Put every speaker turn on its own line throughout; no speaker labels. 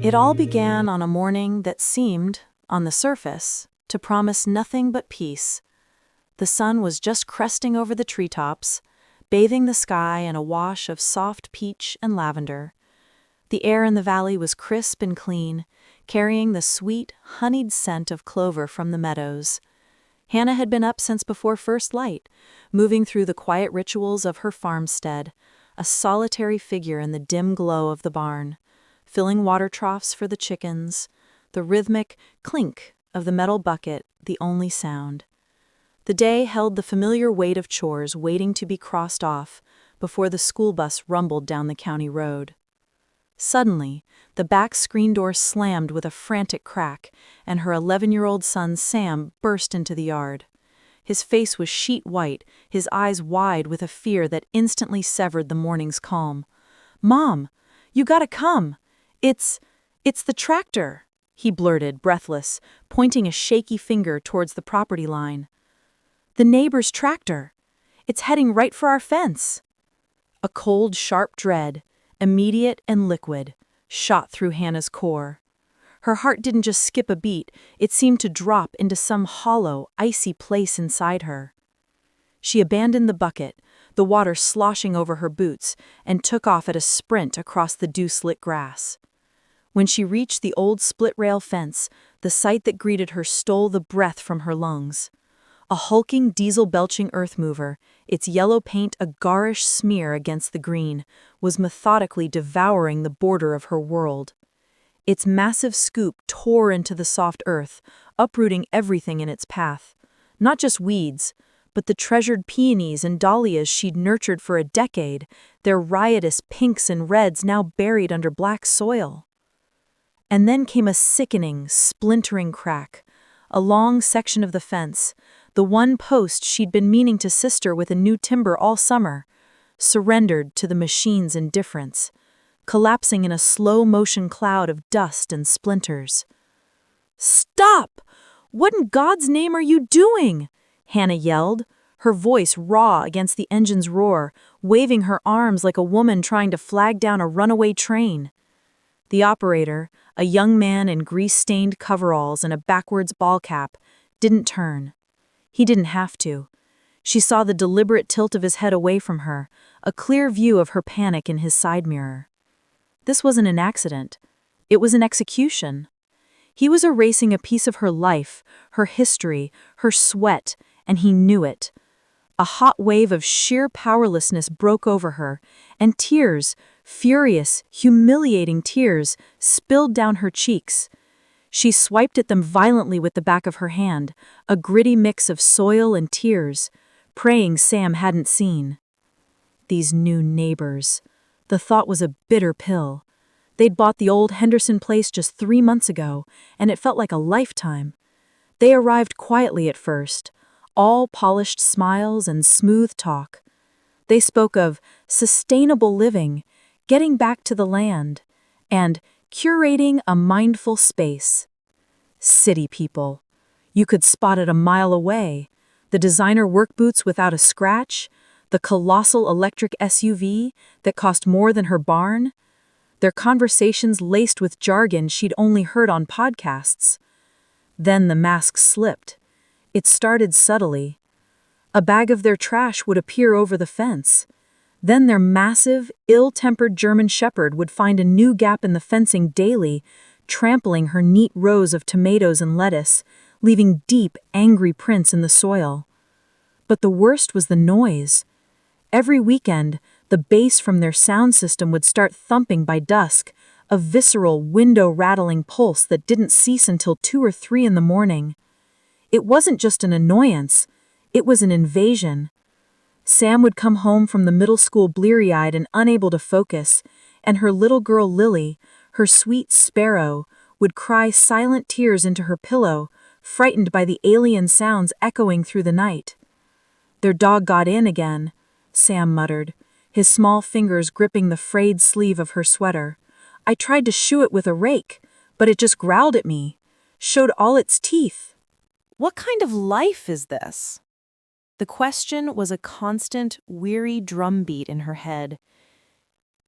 It all began on a morning that seemed, on the surface, to promise nothing but peace. The sun was just cresting over the treetops, bathing the sky in a wash of soft peach and lavender. The air in the valley was crisp and clean, carrying the sweet, honeyed scent of clover from the meadows. Hannah had been up since before first light, moving through the quiet rituals of her farmstead, a solitary figure in the dim glow of the barn, filling water troughs for the chickens, the rhythmic clink of the metal bucket the only sound. The day held the familiar weight of chores waiting to be crossed off before the school bus rumbled down the county road. Suddenly, the back screen door slammed with a frantic crack, and her 11-year-old son Sam burst into the yard. His face was sheet white, his eyes wide with a fear that instantly severed the morning's calm. "Mom, you gotta come! It's the tractor!" he blurted, breathless, pointing a shaky finger towards the property line. "The neighbor's tractor! It's heading right for our fence!" A cold, sharp dread, immediate and liquid, shot through Hannah's core. Her heart didn't just skip a beat, it seemed to drop into some hollow, icy place inside her. She abandoned the bucket, the water sloshing over her boots, and took off at a sprint across the dew-slit grass. When she reached the old split-rail fence, the sight that greeted her stole the breath from her lungs. A hulking, diesel-belching earth mover, its yellow paint a garish smear against the green, was methodically devouring the border of her world. Its massive scoop tore into the soft earth, uprooting everything in its path. Not just weeds, but the treasured peonies and dahlias she'd nurtured for a decade, their riotous pinks and reds now buried under black soil. And then came a sickening, splintering crack. A long section of the fence, the one post she'd been meaning to sister with a new timber all summer, surrendered to the machine's indifference, collapsing in a slow-motion cloud of dust and splinters. "Stop! What in God's name are you doing?" Hannah yelled, her voice raw against the engine's roar, waving her arms like a woman trying to flag down a runaway train. The operator, a young man in grease-stained coveralls and a backwards ball cap, didn't turn. He didn't have to. She saw the deliberate tilt of his head away from her, a clear view of her panic in his side mirror. This wasn't an accident. It was an execution. He was erasing a piece of her life, her history, her sweat, and he knew it. A hot wave of sheer powerlessness broke over her, and tears, furious, humiliating tears, spilled down her cheeks. She swiped at them violently with the back of her hand, a gritty mix of soil and tears, praying Sam hadn't seen. These new neighbors. The thought was a bitter pill. They'd bought the old Henderson place just 3 months ago, and it felt like a lifetime. They arrived quietly at first, all polished smiles and smooth talk. They spoke of sustainable living, getting back to the land, and curating a mindful space. City people. You could spot it a mile away. The designer work boots without a scratch, the colossal electric SUV that cost more than her barn, their conversations laced with jargon she'd only heard on podcasts. Then the mask slipped. It started subtly. A bag of their trash would appear over the fence. Then their massive, ill-tempered German shepherd would find a new gap in the fencing daily, trampling her neat rows of tomatoes and lettuce, leaving deep, angry prints in the soil. But the worst was the noise. Every weekend, the bass from their sound system would start thumping by dusk, a visceral, window-rattling pulse that didn't cease until 2 or 3 in the morning. It wasn't just an annoyance, it was an invasion. Sam would come home from the middle school bleary-eyed and unable to focus, and her little girl Lily, her sweet sparrow, would cry silent tears into her pillow, frightened by the alien sounds echoing through the night. "Their dog got in again," Sam muttered, his small fingers gripping the frayed sleeve of her sweater. "I tried to shoo it with a rake, but it just growled at me, showed all its teeth."
What kind of life is this? The question was a constant, weary drumbeat in her head.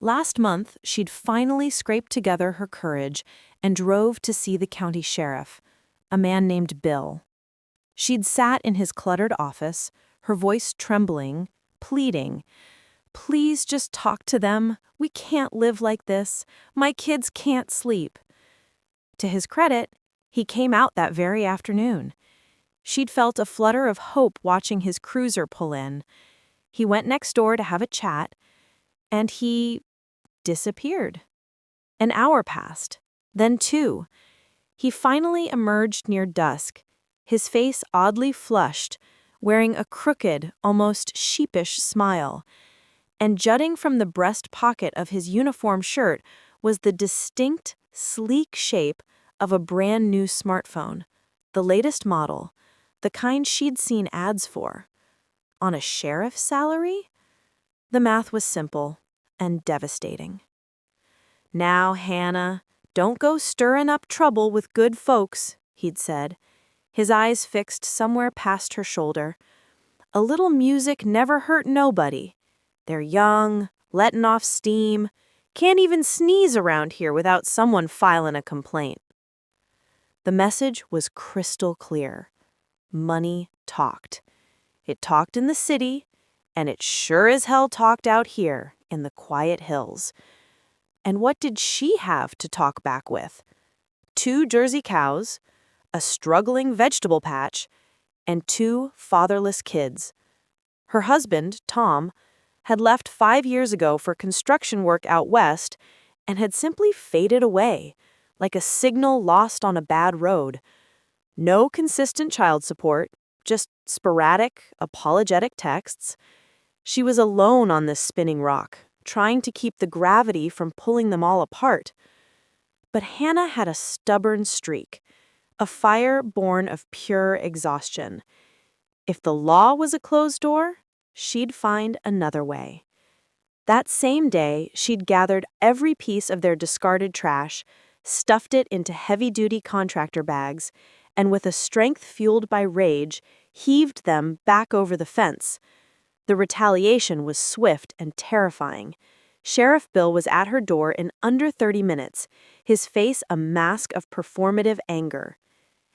Last month, she'd finally scraped together her courage and drove to see the county sheriff, a man named Bill. She'd sat in his cluttered office, her voice trembling, pleading, "Please just talk to them. We can't live like this. My kids can't sleep." To his credit, he came out that very afternoon. She'd felt a flutter of hope watching his cruiser pull in. He went next door to have a chat, and he disappeared. An hour passed, then 2. He finally emerged near dusk, his face oddly flushed, wearing a crooked, almost sheepish smile. And jutting from the breast pocket of his uniform shirt was the distinct, sleek shape of a brand new smartphone, the latest model, the kind she'd seen ads for. On a sheriff's salary? The math was simple and devastating. "Now, Hannah, don't go stirring up trouble with good folks," he'd said, his eyes fixed somewhere past her shoulder. "A little music never hurt nobody. They're young, letting off steam, can't even sneeze around here without someone filing a complaint." The message was crystal clear. Money talked. It talked in the city, and it sure as hell talked out here in the quiet hills. And what did she have to talk back with? 2 Jersey cows, a struggling vegetable patch, and 2 fatherless kids. Her husband, Tom, had left 5 years ago for construction work out west and had simply faded away, like a signal lost on a bad road. No consistent child support, just sporadic, apologetic texts. She was alone on this spinning rock, trying to keep the gravity from pulling them all apart. But Hannah had a stubborn streak, a fire born of pure exhaustion. If the law was a closed door, she'd find another way. That same day, she'd gathered every piece of their discarded trash, stuffed it into heavy-duty contractor bags, and with a strength fueled by rage, heaved them back over the fence. The retaliation was swift and terrifying. Sheriff Bill was at her door in under 30 minutes, his face a mask of performative anger.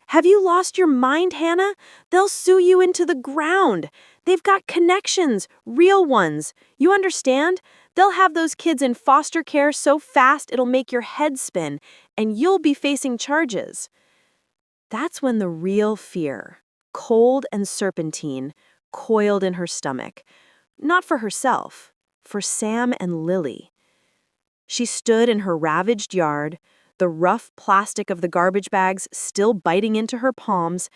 "Have you lost your mind, Hannah? They'll sue you into the ground. They've got connections, real ones. You understand? They'll have those kids in foster care so fast it'll make your head spin, and you'll be facing charges." That's when the real fear, cold and serpentine, coiled in her stomach. Not for herself, for Sam and Lily. She stood in her ravaged yard, the rough plastic of the garbage bags still biting into her palms,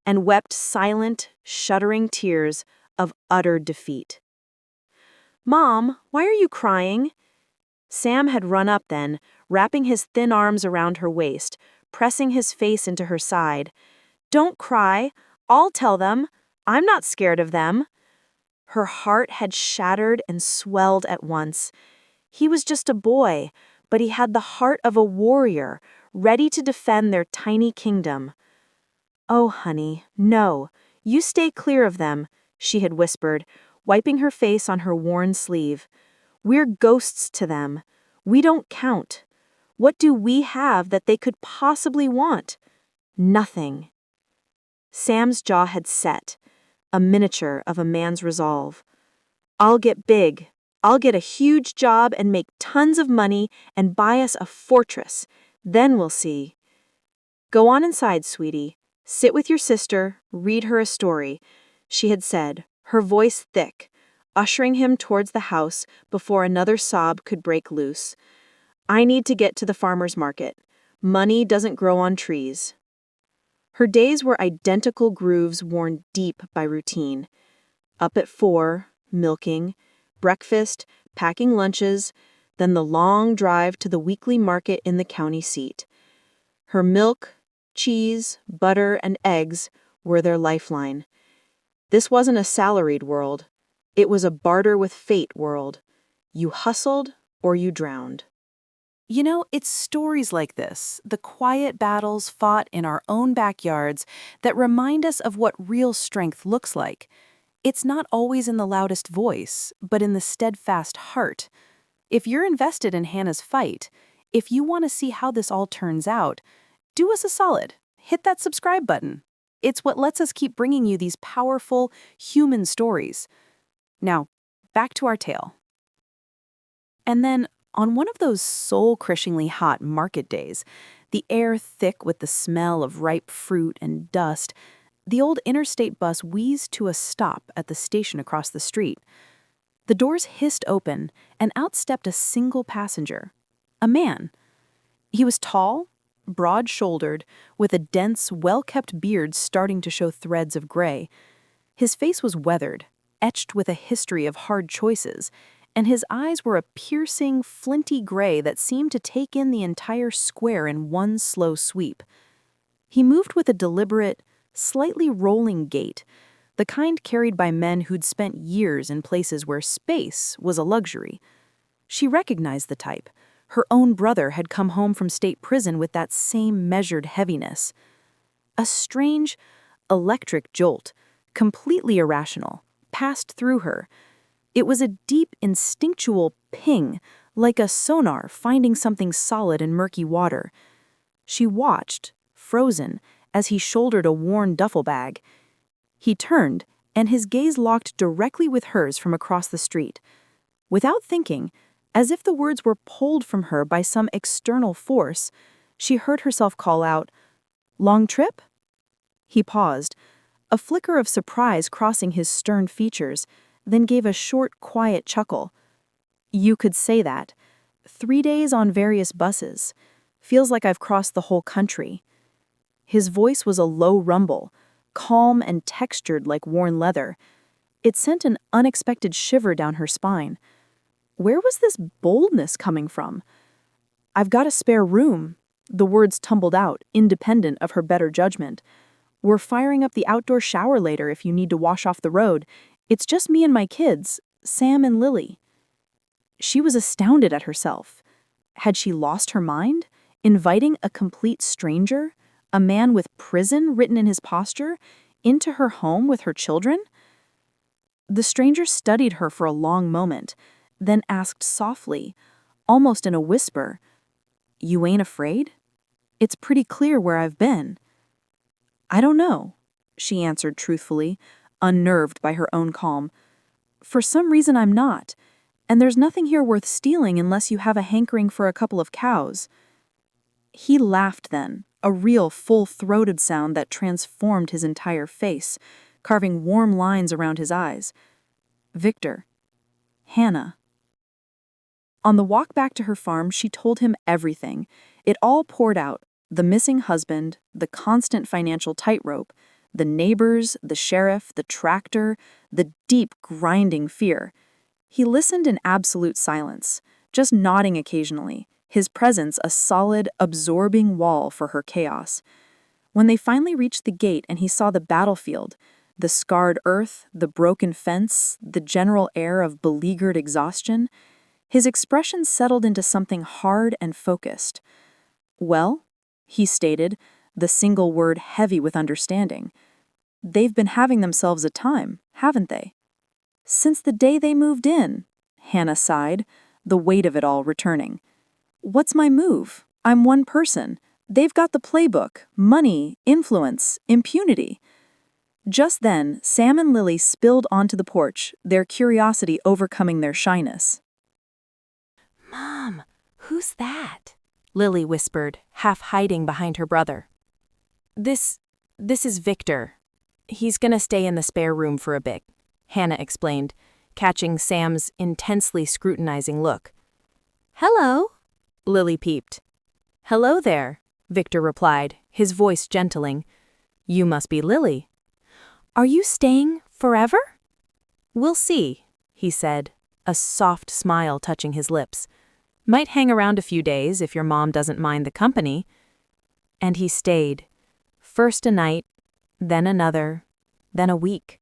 and wept silent, shuddering tears of utter defeat. "Mom, why are you crying?" Sam had run up then, wrapping his thin arms around her waist, pressing his face into her side. "Don't cry. I'll tell them. I'm not scared of them." Her heart had shattered and swelled at once. He was just a boy, but he had the heart of a warrior, ready to defend their tiny kingdom. "Oh, honey, no. You stay clear of them," she had whispered, wiping her face on her worn sleeve. "We're ghosts to them. We don't count. What do we have that they could possibly want? Nothing." Sam's jaw had set, a miniature of a man's resolve. "I'll get big. I'll get a huge job and make tons of money and buy us a fortress. Then we'll see." "Go on inside, sweetie. Sit with your sister, read her a story," she had said, her voice thick, ushering him towards the house before another sob could break loose. "I need to get to the farmer's market. Money doesn't grow on trees." Her days were identical grooves worn deep by routine. Up at 4, milking, breakfast, packing lunches, then the long drive to the weekly market in the county seat. Her milk, cheese, butter, and eggs were their lifeline. This wasn't a salaried world. It was a barter with fate world. You hustled or you drowned. You know, it's stories like this, the quiet battles fought in our own backyards, that remind us of what real strength looks like. It's not always in the loudest voice, but in the steadfast heart. If you're invested in Hannah's fight, if you want to see how this all turns out, do us a solid. Hit that subscribe button. It's what lets us keep bringing you these powerful, human stories. Now, back to our tale. And then, on one of those soul-crushingly hot market days, the air thick with the smell of ripe fruit and dust, the old interstate bus wheezed to a stop at the station across the street. The doors hissed open, and out stepped a single passenger. A man. He was tall, broad-shouldered, with a dense, well-kept beard starting to show threads of gray. His face was weathered, etched with a history of hard choices, and his eyes were a piercing, flinty gray that seemed to take in the entire square in one slow sweep. He moved with a deliberate, slightly rolling gait, the kind carried by men who'd spent years in places where space was a luxury. She recognized the type. Her own brother had come home from state prison with that same measured heaviness. A strange, electric jolt, completely irrational, passed through her. It was a deep, instinctual ping, like a sonar finding something solid in murky water. She watched, frozen, as he shouldered a worn duffel bag. He turned, and his gaze locked directly with hers from across the street. Without thinking, as if the words were pulled from her by some external force, she heard herself call out, "Long trip?" He paused, a flicker of surprise crossing his stern features, then gave a short, quiet chuckle. "You could say that. 3 days on various buses. Feels like I've crossed the whole country." His voice was a low rumble, calm and textured like worn leather. It sent an unexpected shiver down her spine. Where was this boldness coming from? "I've got a spare room," the words tumbled out, independent of her better judgment. "We're firing up the outdoor shower later if you need to wash off the road. It's just me and my kids, Sam and Lily." She was astounded at herself. Had she lost her mind, inviting a complete stranger, a man with prison written in his posture, into her home with her children? The stranger studied her for a long moment, then asked softly, almost in a whisper, "You ain't afraid? It's pretty clear where I've been." "I don't know," she answered truthfully, unnerved by her own calm. "For some reason I'm not, and there's nothing here worth stealing unless you have a hankering for a couple of cows." He laughed then, a real full-throated sound that transformed his entire face, carving warm lines around his eyes. "Victor. Hannah." On the walk back to her farm, she told him everything. It all poured out: the missing husband, the constant financial tightrope, the neighbors, the sheriff, the tractor, the deep, grinding fear. He listened in absolute silence, just nodding occasionally, his presence a solid, absorbing wall for her chaos. When they finally reached the gate and he saw the battlefield, the scarred earth, the broken fence, the general air of beleaguered exhaustion, his expression settled into something hard and focused. "Well," he stated, the single word heavy with understanding, "they've been having themselves a time, haven't they?" "Since the day they moved in," Hannah sighed, the weight of it all returning. "What's my move? I'm one person. They've got the playbook, money, influence, impunity." Just then, Sam and Lily spilled onto the porch, their curiosity overcoming their shyness.
"Mom, who's that?" Lily whispered, half hiding behind her brother. This is Victor. He's gonna stay in the spare room for a bit," Hannah explained, catching Sam's intensely scrutinizing look. "Hello," Lily peeped. "Hello there," Victor replied, his voice gentling. "You must be Lily. Are you staying forever?" "We'll see," he said, a soft smile touching his lips. "Might hang around a few days if your mom doesn't mind the company." And he stayed. First a night, then another, then a week.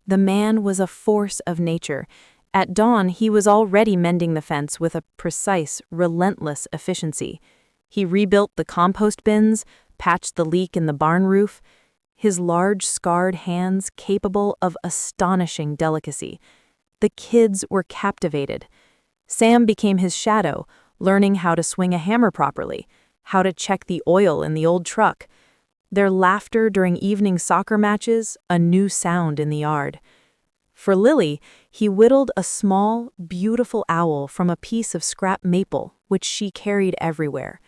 The man was a force of nature. At dawn, he was already mending the fence with a precise, relentless efficiency. He rebuilt the compost bins, patched the leak in the barn roof, his large, scarred hands capable of astonishing delicacy. The kids were captivated.
Sam became his shadow, learning how to swing a hammer properly, how to check the oil in the old truck. Their laughter during evening soccer matches, a new sound in the yard. For Lily, he whittled a small, beautiful owl from a piece of scrap maple, which she carried everywhere.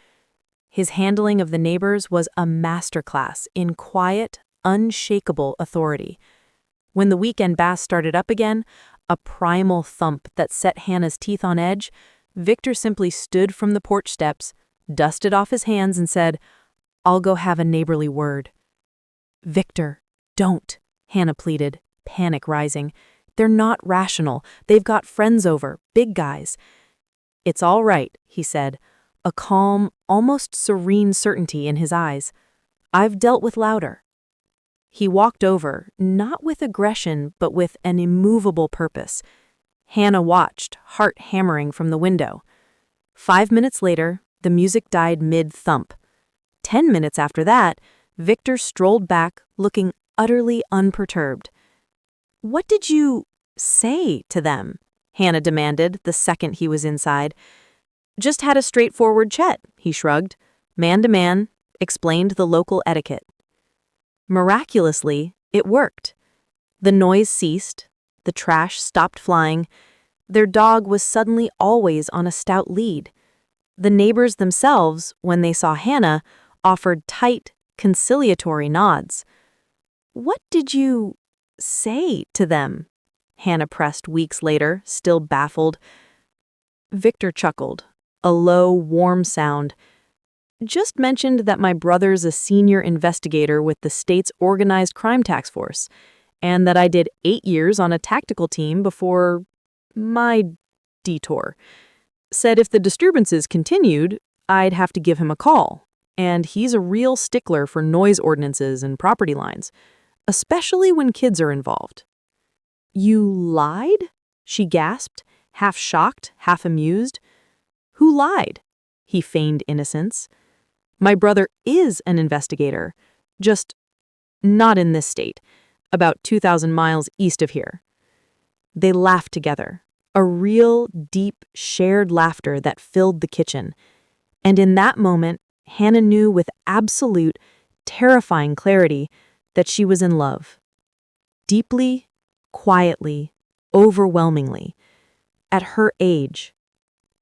His handling of the neighbors was a masterclass in quiet, unshakable authority. When the weekend bass started up again, a primal thump that set Hannah's teeth on edge, Victor simply stood from the porch steps, dusted off his hands, and said, "I'll go have a neighborly word." "Victor, don't," Hannah pleaded, panic rising. "They're not rational. They've got friends over, big guys." "It's all right," he said, a calm, almost serene certainty in his eyes. "I've dealt with louder." He walked over, not with aggression, but with an immovable purpose. Hannah watched, heart hammering from the window. 5 minutes later, the music died mid-thump. 10 minutes after that, Victor strolled back, looking utterly unperturbed. "What did you say to them?" Hannah demanded the second he was inside. "Just had a straightforward chat," he shrugged. Man to man, explained the local etiquette. Miraculously, it worked. The noise ceased, the trash stopped flying. Their dog was suddenly always on a stout lead. The neighbors themselves, when they saw Hannah, offered tight, conciliatory nods. "What did you say to them?" Hannah pressed weeks later, still baffled. Victor chuckled, a low, warm sound. "Just mentioned that my brother's a senior investigator with the state's organized crime task force, and that I did 8 years on a tactical team before my detour. Said if the disturbances continued, I'd have to give him a call, and he's a real stickler for noise ordinances and property lines, especially when kids are involved." "You lied?" she gasped, half shocked, half amused. "Who lied?" He feigned innocence. "My brother is an investigator, just not in this state, about 2,000 miles east of here." They laughed together, a real, deep, shared laughter that filled the kitchen. And in that moment, Hannah knew with absolute, terrifying clarity that she was in love. Deeply, quietly, overwhelmingly. At her age.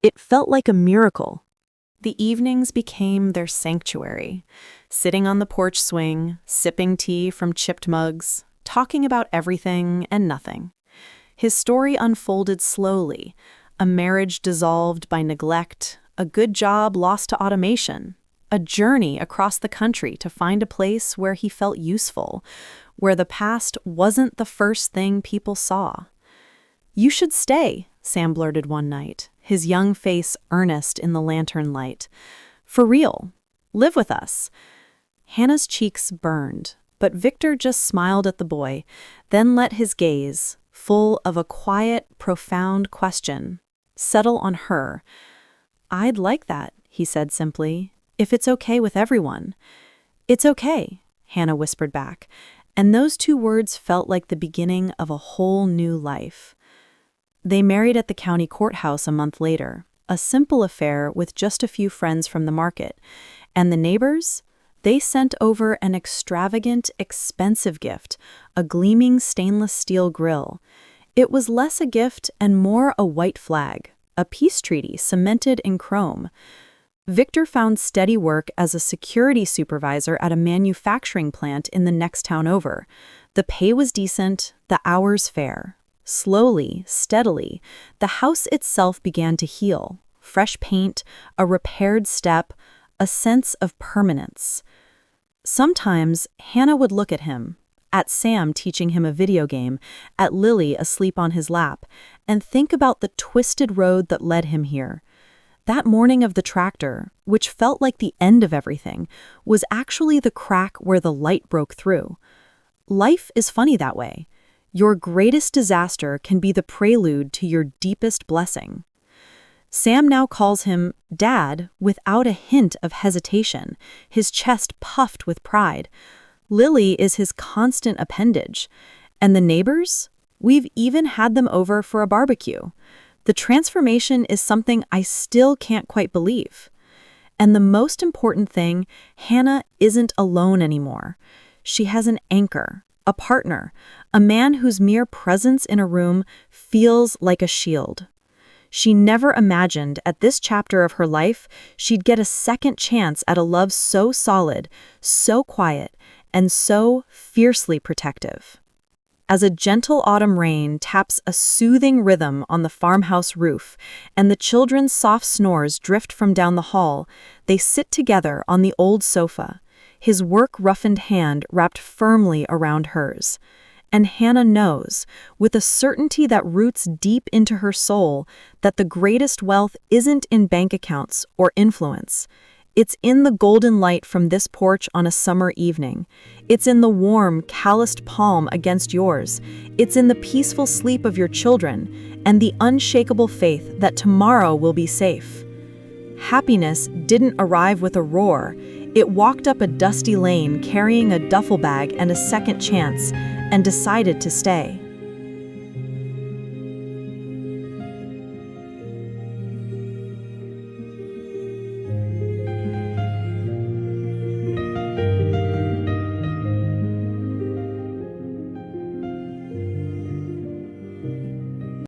It felt like a miracle. The evenings became their sanctuary, sitting on the porch swing, sipping tea from chipped mugs, talking about everything and nothing. His story unfolded slowly, a marriage dissolved by neglect, a good job lost to automation, a journey across the country to find a place where he felt useful, where the past wasn't the first thing people saw. "You should stay," Sam blurted one night, his young face earnest in the lantern light. "For real. Live with us." Hannah's cheeks burned, but Victor just smiled at the boy, then let his gaze, full of a quiet, profound question, settle on her. "I'd like that," he said simply, "if it's okay with everyone." "It's okay," Hannah whispered back, and those 2 words felt like the beginning of a whole new life. They married at the county courthouse a month later, a simple affair with just a few friends from the market. And the neighbors? They sent over an extravagant, expensive gift, a gleaming stainless steel grill. It was less a gift and more a white flag, a peace treaty cemented in chrome. Victor found steady work as a security supervisor at a manufacturing plant in the next town over. The pay was decent, the hours fair. Slowly, steadily, the house itself began to heal. Fresh paint, a repaired step, a sense of permanence. Sometimes, Hannah would look at him, at Sam teaching him a video game, at Lily asleep on his lap, and think about the twisted road that led him here. That morning of the tractor, which felt like the end of everything, was actually the crack where the light broke through. Life is funny that way. Your greatest disaster can be the prelude to your deepest blessing. Sam now calls him Dad without a hint of hesitation, his chest puffed with pride. Lily is his constant appendage. And the neighbors? We've even had them over for a barbecue.
The transformation is something I still can't quite believe. And the most important thing, Hannah isn't alone anymore. She has an anchor, a partner, a man whose mere presence in a room feels like a shield. She never imagined at this chapter of her life she'd get a second chance at a love so solid, so quiet, and so fiercely protective. As a gentle autumn rain taps a soothing rhythm on the farmhouse roof, and the children's soft snores drift from down the hall, they sit together on the old sofa, his work-roughened hand wrapped firmly around hers. And Hannah knows, with a certainty that roots deep into her soul, that the greatest wealth isn't in bank accounts or influence. It's in the golden light from this porch on a summer evening. It's in the warm, calloused palm against yours. It's in the peaceful sleep of your children and the unshakable faith that tomorrow will be safe. Happiness didn't arrive with a roar. It walked up a dusty lane carrying a duffel bag and a second chance and decided to stay.